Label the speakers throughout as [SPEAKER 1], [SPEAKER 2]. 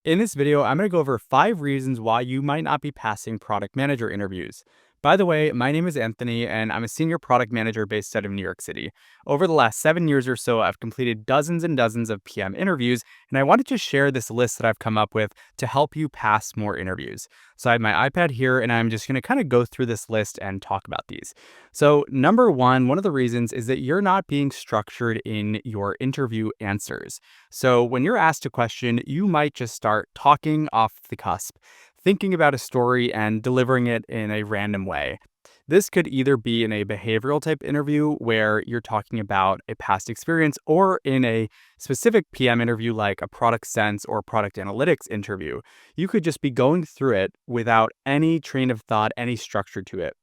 [SPEAKER 1] In this video, I'm going to go over 5 reasons why you might not be passing product manager interviews. By the way, my name is Anthony, and I'm a senior product manager based out of New York City. Over the last 7 years or so, I've completed dozens and dozens of PM interviews, and I wanted to share this list that I've come up with to help you pass more interviews. So I have my iPad here, and I'm just going to kind of go through this list and talk about these. So, number one of the reasons is that you're not being structured in your interview answers. So, when you're asked a question, you might just start talking off the cusp, thinking about a story and delivering it in a random way. This could either be in a behavioral type interview where you're talking about a past experience, or in a specific PM interview like a product sense or product analytics interview. You could just be going through it without any train of thought, any structure to it.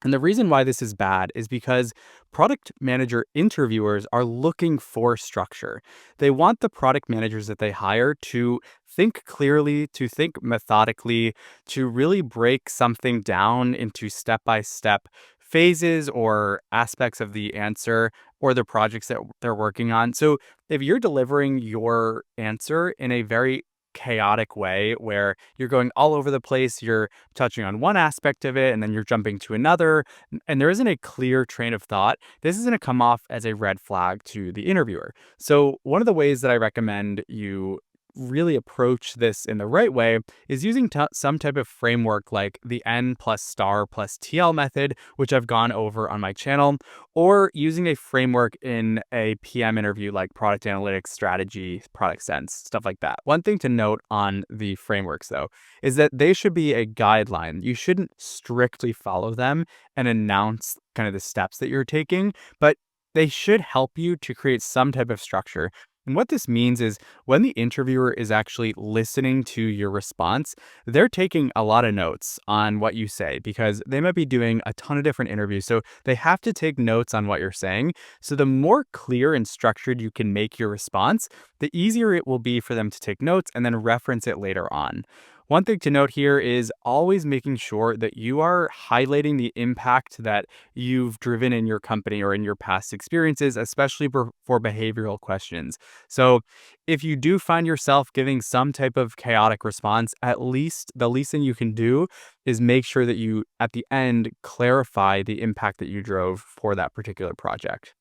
[SPEAKER 1] And the reason why this is bad is because product manager interviewers are looking for structure. They want the product managers that they hire to think clearly, to think methodically, to really break something down into step by step phases or aspects of the answer or the projects that they're working on. So if you're delivering your answer in a very chaotic way where you're going all over the place, you're touching on one aspect of it and then you're jumping to another, and there isn't a clear train of thought, this is going to come off as a red flag to the interviewer. So, one of the ways that I recommend you really approach this in the right way is using some type of framework like the N plus star plus TL method, which I've gone over on my channel, or using a framework in a PM interview like product analytics, strategy, product sense, stuff like that. One thing to note on the frameworks, though, is that they should be a guideline. You shouldn't strictly follow them and announce kind of the steps that you're taking, but they should help you to create some type of structure. And what this means is when the interviewer is actually listening to your response, they're taking a lot of notes on what you say because they might be doing a ton of different interviews. So they have to take notes on what you're saying. So the more clear and structured you can make your response, the easier it will be for them to take notes and then reference it later on. One thing to note here is always making sure that you are highlighting the impact that you've driven in your company or in your past experiences, especially for behavioral questions. So, if you do find yourself giving some type of chaotic response, at least the least thing you can do is make sure that you, at the end, clarify the impact that you drove for that particular project.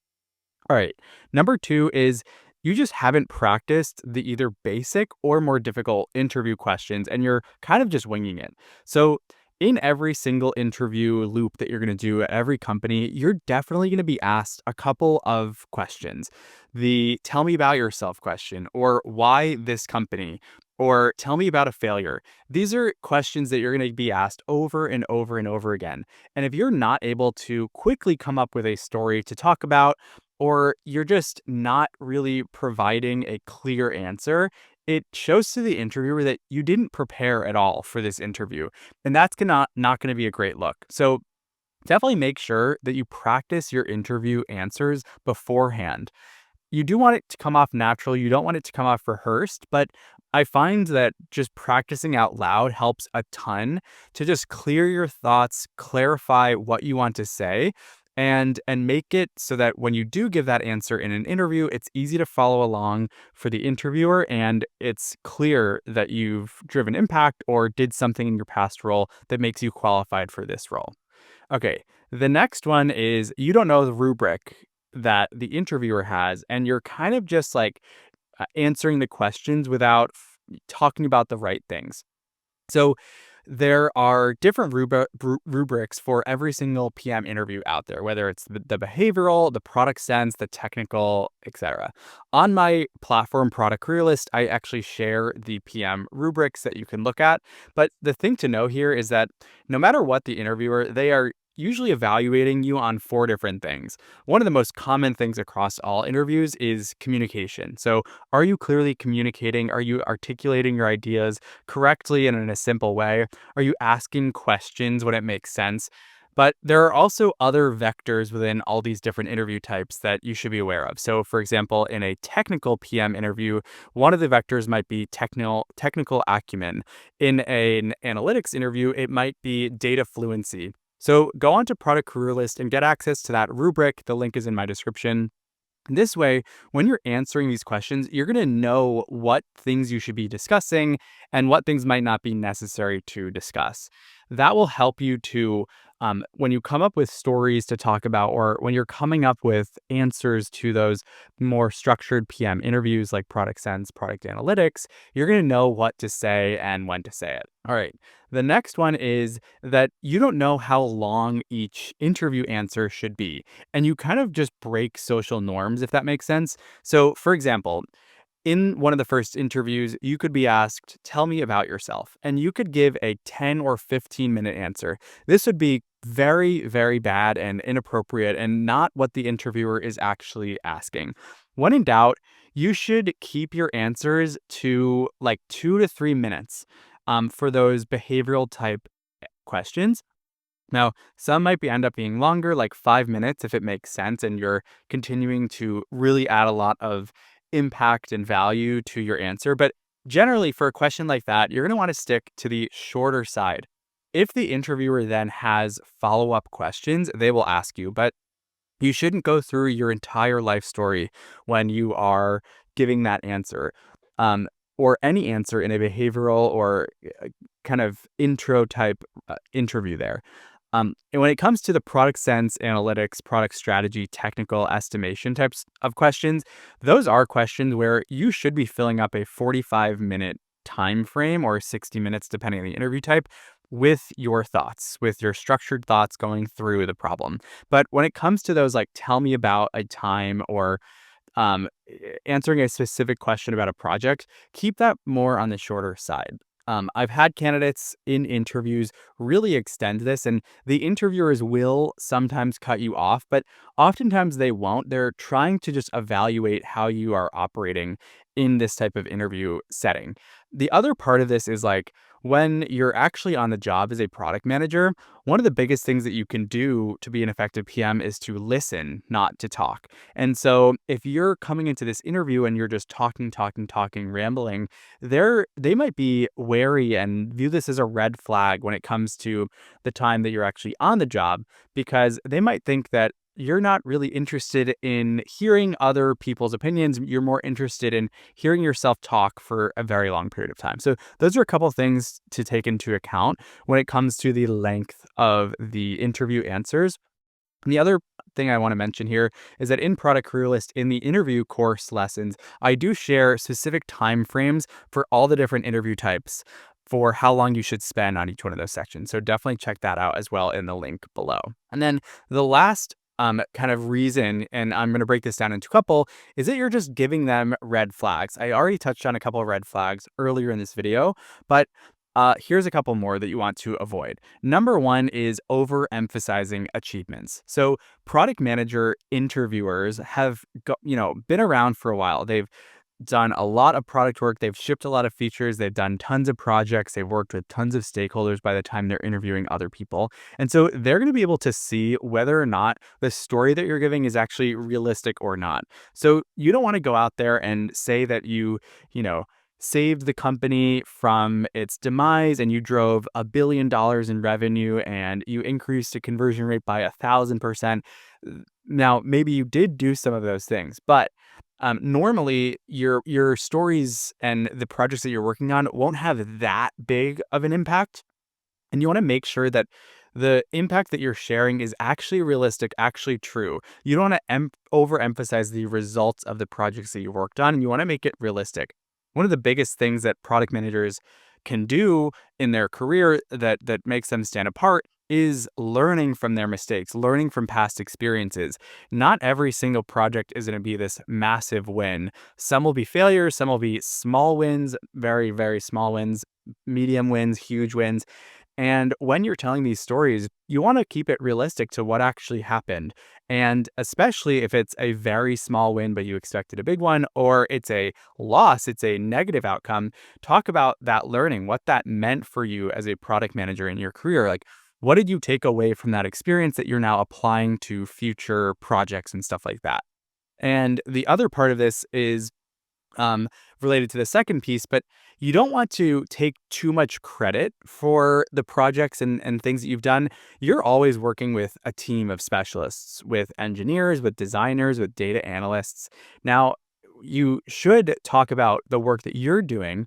[SPEAKER 1] All right. Number two is you just haven't practiced the either basic or more difficult interview questions and you're kind of just winging it. So, in every single interview loop that you're going to do at every company, you're definitely going to be asked a couple of questions. The tell me about yourself question, or why this company, or tell me about a failure. These are questions that you're going to be asked over and over and over again. And if you're not able to quickly come up with a story to talk about, or you're just not really providing a clear answer, it shows to the interviewer that you didn't prepare at all for this interview. And that's not going to be a great look. So definitely make sure that you practice your interview answers beforehand. You do want it to come off natural. You don't want it to come off rehearsed, but I find that just practicing out loud helps a ton to just clear your thoughts, clarify what you want to say, and make it so that when you do give that answer in an interview, it's easy to follow along for the interviewer and it's clear that you've driven impact or did something in your past role that makes you qualified for this role. Okay, the next one is you don't know the rubric that the interviewer has, and you're kind of just like answering the questions without talking about the right things. So there are different rubrics for every single PM interview out there, whether it's the behavioral, the product sense, the technical, etc. On my platform, Product Career List, I actually share the PM rubrics that you can look at. But the thing to know here is that no matter what the interviewer, they are usually evaluating you on 4 different things. One of the most common things across all interviews is communication. So, are you clearly communicating? Are you articulating your ideas correctly and in a simple way? Are you asking questions when it makes sense? But there are also other vectors within all these different interview types that you should be aware of. So, for example, in a technical PM interview, one of the vectors might be technical acumen. In an analytics interview, it might be data fluency. So go on to Product Career List and get access to that rubric. The link is in my description. This way, when you're answering these questions, you're going to know what things you should be discussing and what things might not be necessary to discuss. That will help you to, when you come up with stories to talk about, or when you're coming up with answers to those more structured PM interviews like Product Sense, Product Analytics, you're going to know what to say and when to say it. All right. The next one is that you don't know how long each interview answer should be, and you kind of just break social norms, if that makes sense. So, for example, in one of the first interviews, you could be asked, "Tell me about yourself." And you could give a 10 or 15-minute answer. This would be very, very bad and inappropriate and not what the interviewer is actually asking. When in doubt, you should keep your answers to like 2 to 3 minutes for those behavioral type questions. Now, some might end up being longer, like 5 minutes, if it makes sense, and you're continuing to really add a lot of impact and value to your answer. But generally, for a question like that, you're going to want to stick to the shorter side. If the interviewer then has follow up questions, they will ask you, but you shouldn't go through your entire life story when you are giving that answer. Um, or any answer in a behavioral or kind of intro type interview there. And when it comes to the product sense, analytics, product strategy, technical estimation types of questions, those are questions where you should be filling up a 45-minute time frame or 60 minutes, depending on the interview type, with your thoughts, with your structured thoughts going through the problem. But when it comes to those, like, tell me about a time or answering a specific question about a project, keep that more on the shorter side. I've had candidates in interviews really extend this, and the interviewers will sometimes cut you off, but oftentimes they won't. They're trying to just evaluate how you are operating in this type of interview setting. The other part of this is like when you're actually on the job as a product manager, one of the biggest things that you can do to be an effective PM is to listen, not to talk. And so if you're coming into this interview and you're just talking, talking, talking, rambling, they might be wary and view this as a red flag when it comes to the time that you're actually on the job, because they might think that you're not really interested in hearing other people's opinions. You're more interested in hearing yourself talk for a very long period of time. So those are a couple things to take into account when it comes to the length of the interview answers. And the other thing I want to mention here is that in Product Career List, in the interview course lessons, I do share specific time frames for all the different interview types for how long you should spend on each one of those sections. So definitely check that out as well in the link below. And then the last kind of reason, and I'm going to break this down into a couple, is that you're just giving them red flags. I already touched on a couple of red flags earlier in this video, but here's a couple more that you want to avoid. Number one is overemphasizing achievements. So product manager interviewers have been around for a while. They've done a lot of product work. They've shipped a lot of features. They've done tons of projects. They've worked with tons of stakeholders by the time they're interviewing other people. And so they're going to be able to see whether or not the story that you're giving is actually realistic or not. So you don't want to go out there and say that you know, saved the company from its demise and you drove $1 billion in revenue and you increased the conversion rate by 1,000%. Now, maybe you did do some of those things, but normally your stories and the projects that you're working on won't have that big of an impact. And you want to make sure that the impact that you're sharing is actually realistic, actually true. You don't want to overemphasize the results of the projects that you worked on, and you want to make it realistic. One of the biggest things that product managers can do in their career that makes them stand apart is learning from their mistakes, learning from past experiences. Not every single project is going to be this massive win. Some will be failures, some will be small wins, very, very small wins, medium wins, huge wins. And when you're telling these stories, you want to keep it realistic to what actually happened. And especially if it's a very small win, but you expected a big one, or it's a loss, it's a negative outcome, talk about that learning, what that meant for you as a product manager in your career. Like, what did you take away from that experience that you're now applying to future projects and stuff like that? And the other part of this is um, related to the second piece, but you don't want to take too much credit for the projects and things that you've done. You're always working with a team of specialists, with engineers, with designers, with data analysts. Now, you should talk about the work that you're doing,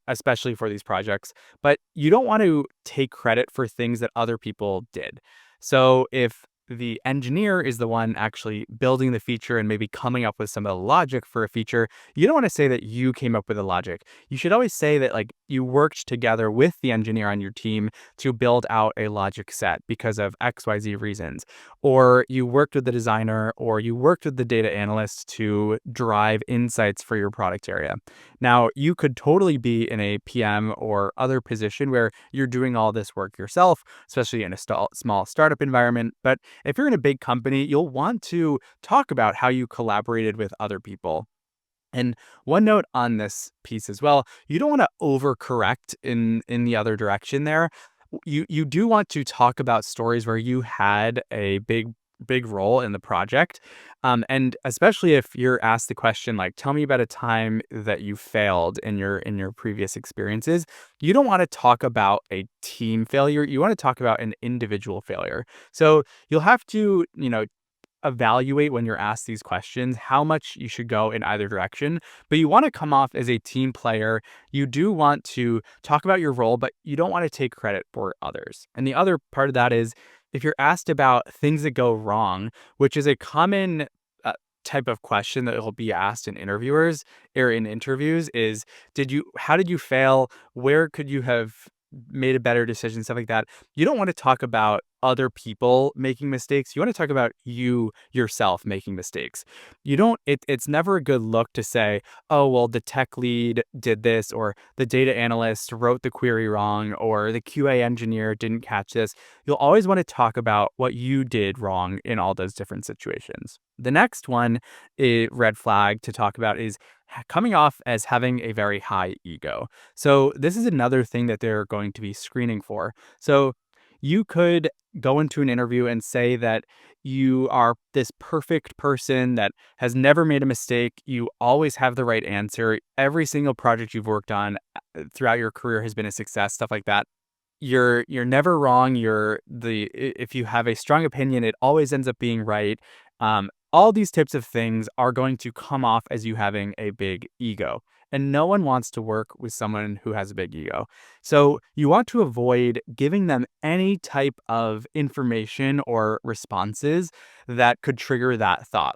[SPEAKER 1] especially for these projects, but you don't want to take credit for things that other people did. So if the engineer is the one actually building the feature and maybe coming up with some of the logic for a feature, you don't want to say that you came up with the logic. You should always say that like you worked together with the engineer on your team to build out a logic set because of XYZ reasons. Or you worked with the designer or you worked with the data analyst to drive insights for your product area. Now, you could totally be in a PM or other position where you're doing all this work yourself, especially in a small startup environment. But if you're in a big company, you'll want to talk about how you collaborated with other people. And one note on this piece as well, you don't want to overcorrect in the other direction there. You do want to talk about stories where you had a big role in the project. And especially if you're asked the question like, tell me about a time that you failed in your previous experiences. You don't want to talk about a team failure. You want to talk about an individual failure. So you'll have to, evaluate when you're asked these questions how much you should go in either direction, but you want to come off as a team player. You do want to talk about your role, but you don't want to take credit for others. And the other part of that is if you're asked about things that go wrong, which is a common type of question that will be asked in interviewers or in interviews is how did you fail? Where could you have made a better decision, stuff like that. You don't want to talk about other people making mistakes. You want to talk about you yourself making mistakes. You don't, it's never a good look to say, oh, well, the tech lead did this, or the data analyst wrote the query wrong, or the QA engineer didn't catch this. You'll always want to talk about what you did wrong in all those different situations. The next one, a red flag to talk about is coming off as having a very high ego. So this is another thing that they're going to be screening for. So you could go into an interview and say that you are this perfect person that has never made a mistake. You always have the right answer. Every single project you've worked on throughout your career has been a success, stuff like that. You're never wrong. If you have a strong opinion, it always ends up being right. All these types of things are going to come off as you having a big ego. And no one wants to work with someone who has a big ego. So you want to avoid giving them any type of information or responses that could trigger that thought.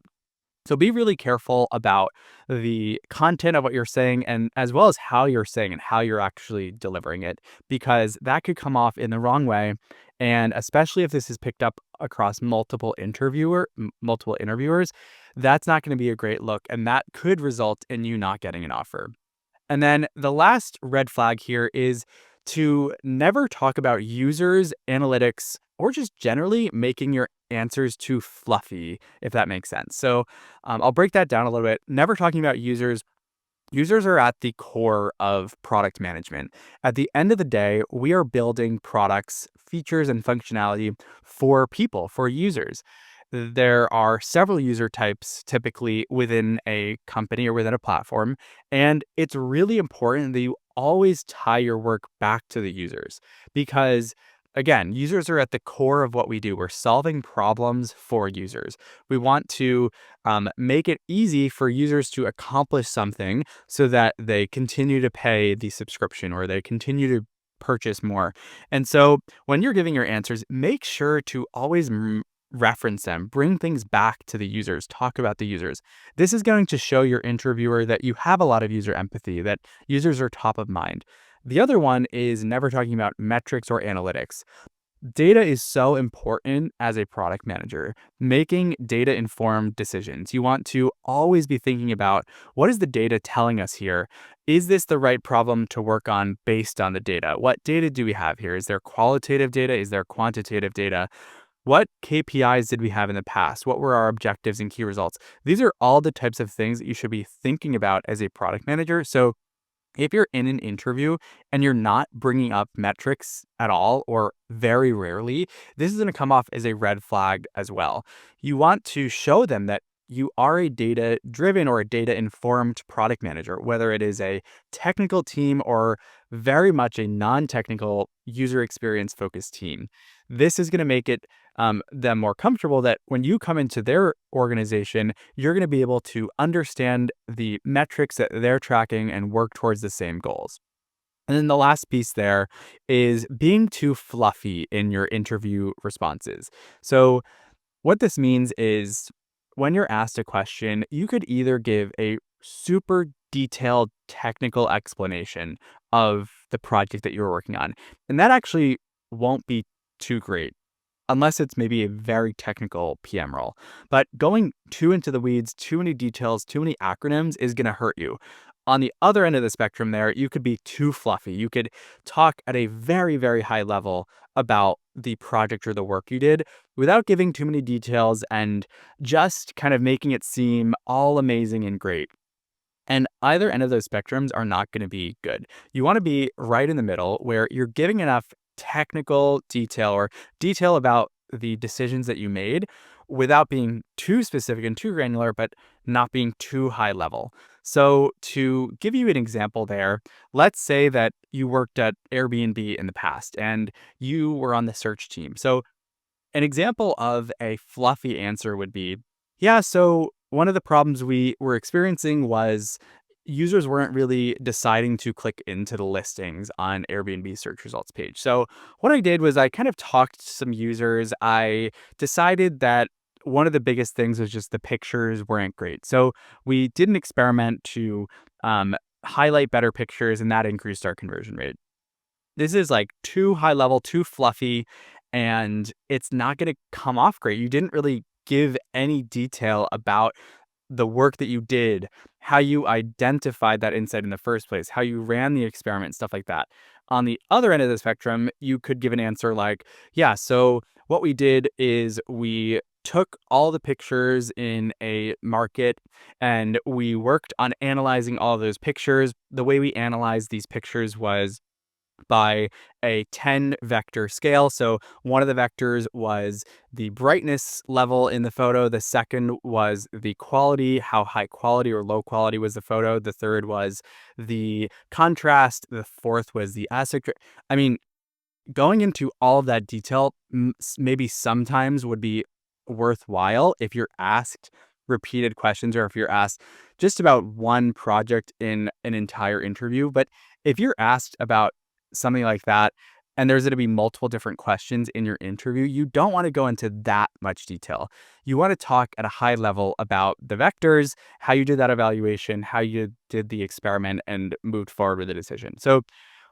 [SPEAKER 1] So be really careful about the content of what you're saying and as well as how you're saying and how you're actually delivering it, because that could come off in the wrong way. And especially if this is picked up across multiple interviewers, that's not going to be a great look. And that could result in you not getting an offer. And then the last red flag here is to never talk about users, analytics, or just generally making your answers too fluffy, if that makes sense. So I'll break that down a little bit. Never talking about users. Users are at the core of product management. At the end of the day, we are building products, features, and functionality for people, for users. There are several user types typically within a company or within a platform, and it's really important that you always tie your work back to the users because again, users are at the core of what we do. We're solving problems for users. We want to make it easy for users to accomplish something so that they continue to pay the subscription or they continue to purchase more. And so when you're giving your answers, make sure to always reference them, bring things back to the users, talk about the users. This is going to show your interviewer that you have a lot of user empathy, that users are top of mind. The other one is never talking about metrics or analytics. Data is so important as a product manager, making data informed decisions. You want to always be thinking about what is the data telling us here? Is this the right problem to work on based on the data? What data do we have here? Is there qualitative data? Is there quantitative data? What KPIs did we have in the past? What were our objectives and key results? These are all the types of things that you should be thinking about as a product manager. So if you're in an interview and you're not bringing up metrics at all or very rarely, this is going to come off as a red flag as well. You want to show them that you are a data driven or a data informed product manager, whether it is a technical team or very much a non technical user experience focused team. This is going to make it them more comfortable that when you come into their organization, you're going to be able to understand the metrics that they're tracking and work towards the same goals. And then the last piece there is being too fluffy in your interview responses. So, what this means is when you're asked a question, you could either give a super detailed technical explanation of the project that you're working on, and that actually won't be too great unless it's maybe a very technical PM role. But going too into the weeds, too many details, too many acronyms is going to hurt you. On the other end of the spectrum, there, you could be too fluffy. You could talk at a very, very high level about the project or the work you did without giving too many details and just kind of making it seem all amazing and great. And either end of those spectrums are not going to be good. You want to be right in the middle where you're giving enough technical detail or detail about the decisions that you made without being too specific and too granular, but not being too high level. So, to give you an example there, let's say that you worked at Airbnb in the past and you were on the search team. So, an example of a fluffy answer would be, yeah, so one of the problems we were experiencing was users weren't really deciding to click into the listings on Airbnb search results page. So what I did was I kind of talked to some users. I decided that one of the biggest things was just the pictures weren't great. So we did an experiment to highlight better pictures, and that increased our conversion rate. This is like too high level, too fluffy, and it's not going to come off great. You didn't really give any detail about the work that you did, how you identified that insight in the first place, how you ran the experiment, stuff like that. On the other end of the spectrum, you could give an answer like, yeah, so what we did is we took all the pictures in a market and we worked on analyzing all of those pictures. The way we analyzed these pictures was by a 10 vector scale. So one of the vectors was the brightness level in the photo. The second was the quality, how high quality or low quality was the photo. The third was the contrast. The fourth was the aspect. I mean, going into all of that detail maybe sometimes would be worthwhile if you're asked repeated questions or if you're asked just about one project in an entire interview. But if you're asked about something like that and there's going to be multiple different questions in your interview, you don't want to go into that much detail. You want to talk at a high level about the vectors, how you did that evaluation, how you did the experiment, and moved forward with the decision. So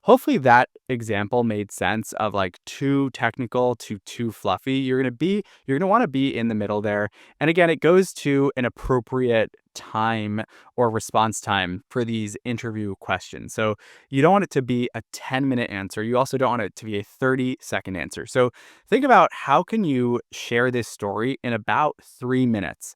[SPEAKER 1] hopefully that example made sense of like too technical to too fluffy. You're going to want to be in the middle there. And again, it goes to an appropriate time or response time for these interview questions. So you don't want it to be a 10-minute answer. You also don't want it to be a 30-second answer. So think about how can you share this story in about 3 minutes,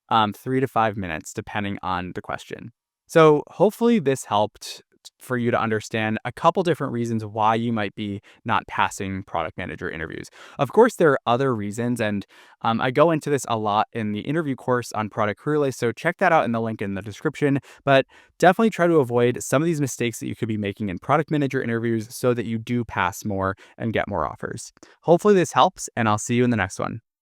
[SPEAKER 1] 3 to 5 minutes, depending on the question. So hopefully this helped for you to understand a couple different reasons why you might be not passing product manager interviews. Of course, there are other reasons, and I go into this a lot in the interview course on Product Career List, so check that out in the link in the description. But definitely try to avoid some of these mistakes that you could be making in product manager interviews so that you do pass more and get more offers. Hopefully this helps, and I'll see you in the next one.